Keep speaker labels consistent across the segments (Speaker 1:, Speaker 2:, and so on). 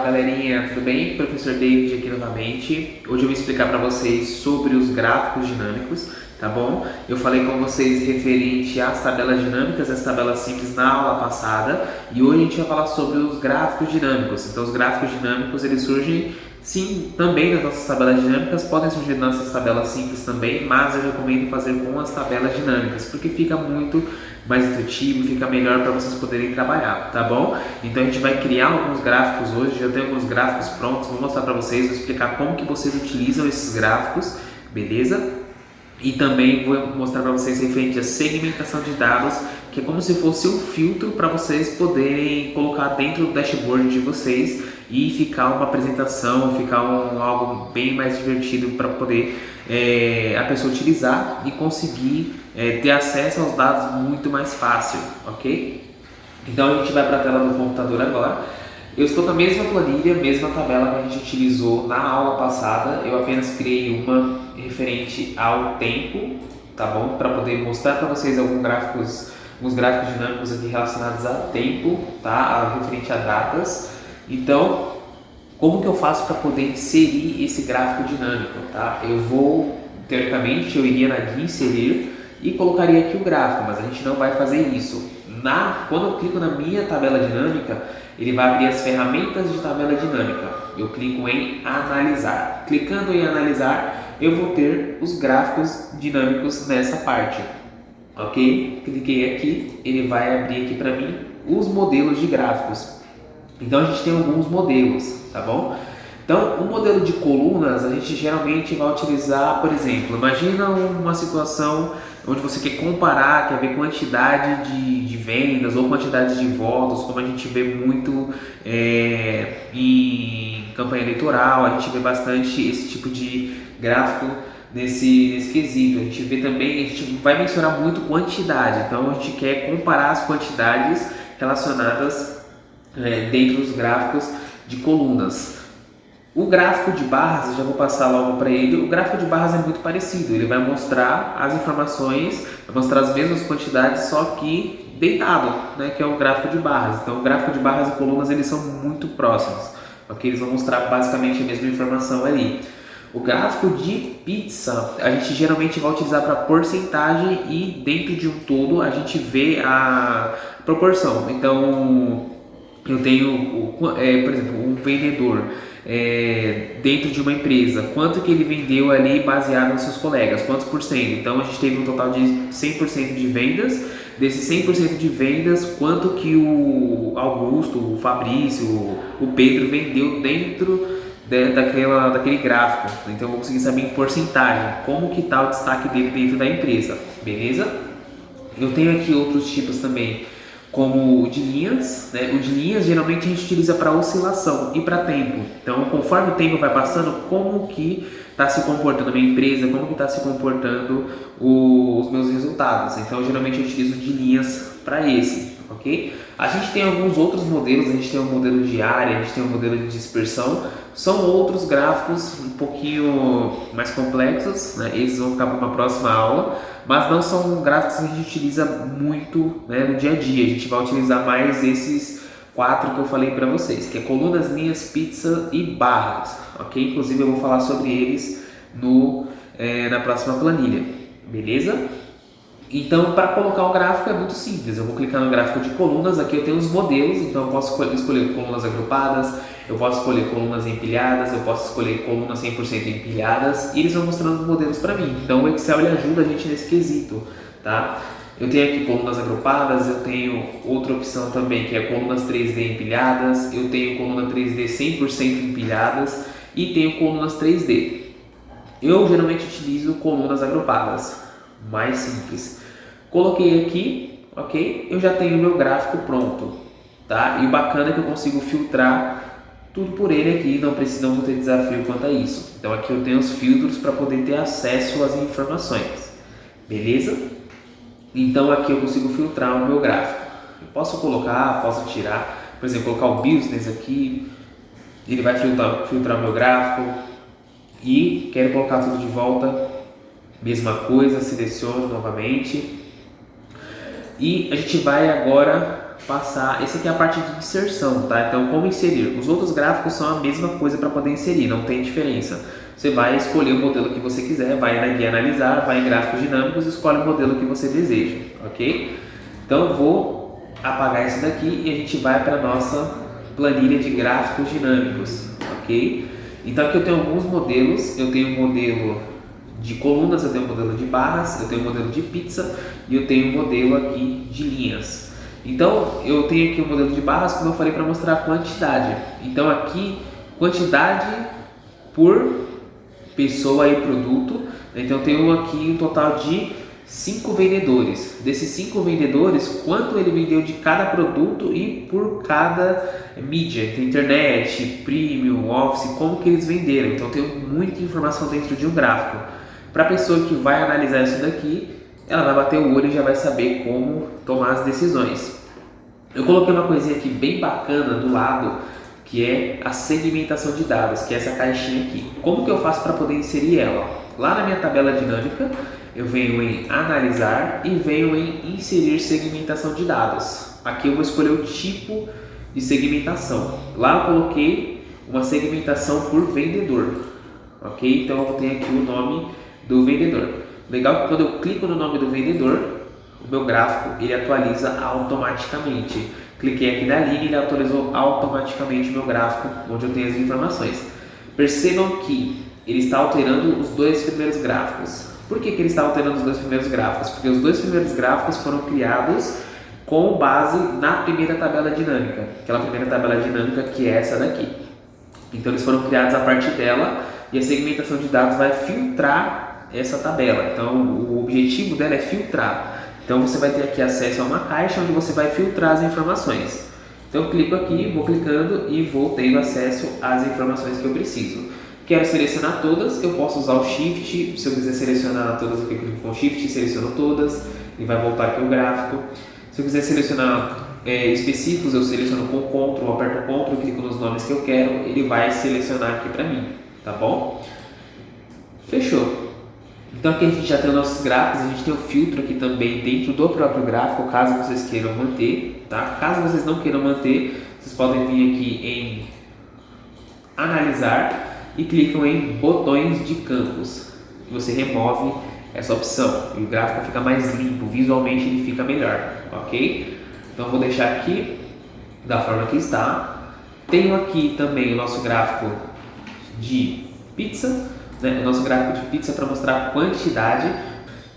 Speaker 1: galerinha, tudo bem? Professor David aqui novamente. Hoje eu vou explicar para vocês sobre os gráficos dinâmicos, tá bom? Eu falei com vocês referente às tabelas dinâmicas, as tabelas simples na aula passada, e hoje a gente vai falar sobre os gráficos dinâmicos. Então os gráficos dinâmicos eles surgem sim também nas nossas tabelas dinâmicas, podem surgir nas nossas tabelas simples também, mas eu recomendo fazer com as tabelas dinâmicas, porque fica muito mais intuitivo, fica melhor para vocês poderem trabalhar, tá bom? Então a gente vai criar alguns gráficos hoje, já tenho alguns gráficos prontos, vou mostrar para vocês, vou explicar como que vocês utilizam esses gráficos, beleza? E também vou mostrar para vocês referente à segmentação de dados, que é como se fosse um filtro para vocês poderem colocar dentro do dashboard de vocês e ficar uma apresentação, ficar algo bem mais divertido para poder a pessoa utilizar e conseguir ter acesso aos dados muito mais fácil, ok? Então a gente vai para a tela do computador agora. Eu estou com a mesma planilha, mesma tabela que a gente utilizou na aula passada, eu apenas criei uma referente ao tempo, tá bom? Para poder mostrar para vocês alguns gráficos dinâmicos aqui relacionados a tempo, tá? Referente a datas. Então, como que eu faço para poder inserir esse gráfico dinâmico, tá? Teoricamente, eu iria na guia inserir e colocaria aqui o gráfico, mas a gente não vai fazer isso. Quando eu clico na minha tabela dinâmica, ele vai abrir as ferramentas de tabela dinâmica. Eu clico em analisar. Clicando em analisar, eu vou ter os gráficos dinâmicos nessa parte. Ok? Cliquei aqui, ele vai abrir aqui para mim os modelos de gráficos. Então a gente tem alguns modelos, tá bom? Então, o modelo de colunas a gente geralmente vai utilizar, por exemplo, imagina uma situação onde você quer comparar, quer ver quantidade de vendas ou quantidade de votos, como a gente vê muito em campanha eleitoral, a gente vê bastante esse tipo de gráfico nesse quesito. A gente vê também, a gente vai mencionar muito quantidade, então a gente quer comparar as quantidades relacionadas dentro dos gráficos de colunas. O gráfico de barras, eu já vou passar logo para ele, o gráfico de barras é muito parecido, ele vai mostrar as informações, vai mostrar as mesmas quantidades, só que deitado, né, que é o gráfico de barras. Então o gráfico de barras e colunas eles são muito próximos, ok? Eles vão mostrar basicamente a mesma informação ali. O gráfico de pizza, a gente geralmente vai utilizar para porcentagem e dentro de um todo a gente vê a proporção. Então eu tenho, por exemplo, um vendedor dentro de uma empresa, quanto que ele vendeu ali baseado nos seus colegas, quantos por cento. Então a gente teve um total de 100% de vendas, desses 100% de vendas, quanto que o Augusto, o Fabrício, o Pedro vendeu dentro daquele gráfico. Então eu vou conseguir saber em porcentagem, como que está o destaque dele dentro da empresa, beleza? Eu tenho aqui outros tipos também, como o de linhas, né? O de linhas geralmente a gente utiliza para oscilação e para tempo. Então, conforme o tempo vai passando, como que está se comportando a minha empresa, como que está se comportando os meus resultados. Então, geralmente eu utilizo de linhas para esse, ok? A gente tem alguns outros modelos, a gente tem um modelo de área, a gente tem um modelo de dispersão. São outros gráficos um pouquinho mais complexos, né? Eles vão ficar para uma próxima aula, mas não são gráficos que a gente utiliza muito, né, no dia a dia. A gente vai utilizar mais esses 4 que eu falei para vocês, que é colunas, linhas, pizza e barras, ok? Inclusive eu vou falar sobre eles na próxima planilha, beleza? Então, para colocar um gráfico é muito simples. Eu vou clicar no gráfico de colunas, aqui eu tenho os modelos, então eu posso escolher colunas agrupadas, eu posso escolher colunas empilhadas, eu posso escolher colunas 100% empilhadas, e eles vão mostrando os modelos para mim. Então o Excel ele ajuda a gente nesse quesito, tá? Eu tenho aqui colunas agrupadas, eu tenho outra opção também que é colunas 3D empilhadas, eu tenho coluna 3D 100% empilhadas e tenho colunas 3D. Eu geralmente utilizo colunas agrupadas, mais simples. Coloquei aqui, ok? Eu já tenho o meu gráfico pronto, tá? E o bacana é que eu consigo filtrar tudo por ele aqui, não vou ter desafio quanto a isso. Então aqui eu tenho os filtros para poder ter acesso às informações, beleza? Então aqui eu consigo filtrar o meu gráfico. Eu posso colocar, posso tirar, por exemplo, colocar o business aqui, ele vai filtrar o meu gráfico. E quero colocar tudo de volta, mesma coisa, seleciono novamente. E a gente vai agora passar, esse aqui é a parte de inserção, tá? Então, como inserir? Os outros gráficos são a mesma coisa para poder inserir, não tem diferença. Você vai escolher o modelo que você quiser, vai na guia analisar, vai em gráficos dinâmicos e escolhe o modelo que você deseja, ok? Então, eu vou apagar esse daqui e a gente vai para a nossa planilha de gráficos dinâmicos, ok? Então, aqui eu tenho alguns modelos, eu tenho um modelo de colunas, eu tenho um modelo de barras, eu tenho um modelo de pizza e eu tenho um modelo aqui de linhas. Então eu tenho aqui um modelo de barras, como eu falei, para mostrar a quantidade. Então aqui, quantidade por pessoa e produto. Então eu tenho aqui um total de 5 vendedores. Desses 5 vendedores, quanto ele vendeu de cada produto e por cada mídia, então, internet, premium, office, como que eles venderam. Então eu tenho muita informação dentro de um gráfico. Para a pessoa que vai analisar isso daqui, ela vai bater o olho e já vai saber como tomar as decisões. Eu coloquei uma coisinha aqui bem bacana do lado, que é a segmentação de dados, que é essa caixinha aqui. Como que eu faço para poder inserir ela? Lá na minha tabela dinâmica, eu venho em analisar e venho em inserir segmentação de dados. Aqui eu vou escolher o tipo de segmentação. Lá eu coloquei uma segmentação por vendedor, ok? Então eu tenho aqui o nome do vendedor. Legal que quando eu clico no nome do vendedor, o meu gráfico ele atualiza automaticamente. Cliquei aqui na linha e ele atualizou automaticamente o meu gráfico, onde eu tenho as informações. Percebam que ele está alterando os dois primeiros gráficos. Por que ele está alterando os dois primeiros gráficos? Porque os dois primeiros gráficos foram criados com base na primeira tabela dinâmica, aquela primeira tabela dinâmica que é essa daqui. Então eles foram criados a partir dela e a segmentação de dados vai filtrar essa tabela. Então o objetivo dela é filtrar. Então você vai ter aqui acesso a uma caixa onde você vai filtrar as informações. Então eu clico aqui, vou clicando e vou tendo acesso às informações que eu preciso. Quero selecionar todas, eu posso usar o Shift. Se eu quiser selecionar todas, eu clico com o Shift e seleciono todas e vai voltar aqui o gráfico. Se eu quiser selecionar específicos, eu seleciono com Ctrl, aperto Ctrl, clico nos nomes que eu quero, ele vai selecionar aqui para mim, tá bom? Fechou. Então aqui a gente já tem os nossos gráficos, a gente tem o filtro aqui também dentro do próprio gráfico, caso vocês queiram manter, tá? Caso vocês não queiram manter, vocês podem vir aqui em analisar e clicam em botões de campos. E você remove essa opção e o gráfico fica mais limpo, visualmente ele fica melhor, ok? Então eu vou deixar aqui da forma que está. Tenho aqui também o nosso gráfico de pizza, né? O nosso gráfico de pizza para mostrar a quantidade,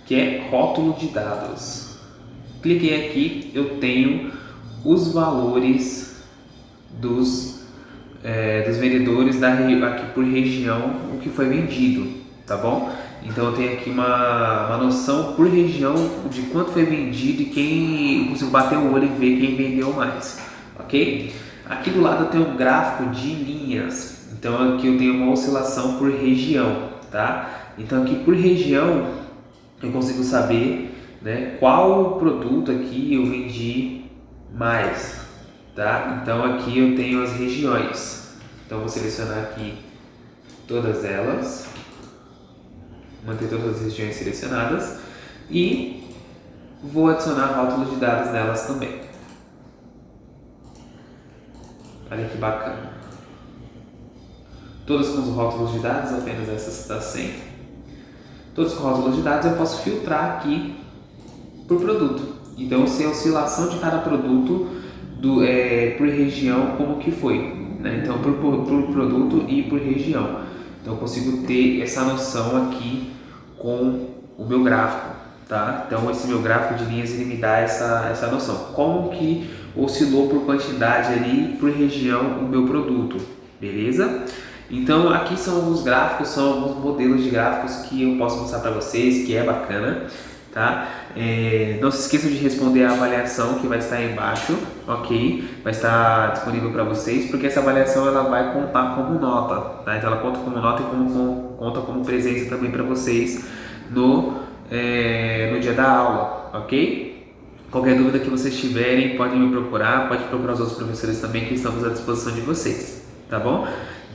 Speaker 1: que é rótulo de dados. Cliquei aqui, eu tenho os valores dos vendedores aqui por região, o que foi vendido, tá bom? Então eu tenho aqui uma noção por região de quanto foi vendido e quem consigo bater o olho e ver quem vendeu mais, ok? Aqui do lado eu tenho um gráfico de linhas, então aqui eu tenho uma oscilação por região, tá? Então aqui por região eu consigo saber, né, qual produto aqui eu vendi mais, tá? Então aqui eu tenho as regiões, então vou selecionar aqui todas elas, manter todas as regiões selecionadas e vou adicionar rótulos de dados nelas também. Olha que bacana. Todas com os rótulos de dados, apenas essas está sem. Todas com rótulos de dados eu posso filtrar aqui por produto. Então eu sei a oscilação de cada produto por região, como que foi, né? Então por produto e por região. Então eu consigo ter essa noção aqui com o meu gráfico, tá? Então esse meu gráfico de linhas ele me dá essa noção. Como que oscilou por quantidade ali, por região, o meu produto, beleza? Então aqui são alguns gráficos, são alguns modelos de gráficos que eu posso mostrar para vocês, que é bacana, tá? Não se esqueçam de responder a avaliação que vai estar aí embaixo, ok? Vai estar disponível para vocês, porque essa avaliação ela vai contar como nota, tá? Então ela conta como nota e conta como presença também para vocês no dia da aula, ok? Qualquer dúvida que vocês tiverem, podem me procurar, pode procurar os outros professores também que estamos à disposição de vocês, tá bom?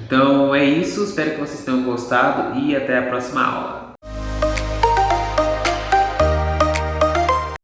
Speaker 1: Então é isso, espero que vocês tenham gostado e até a próxima aula.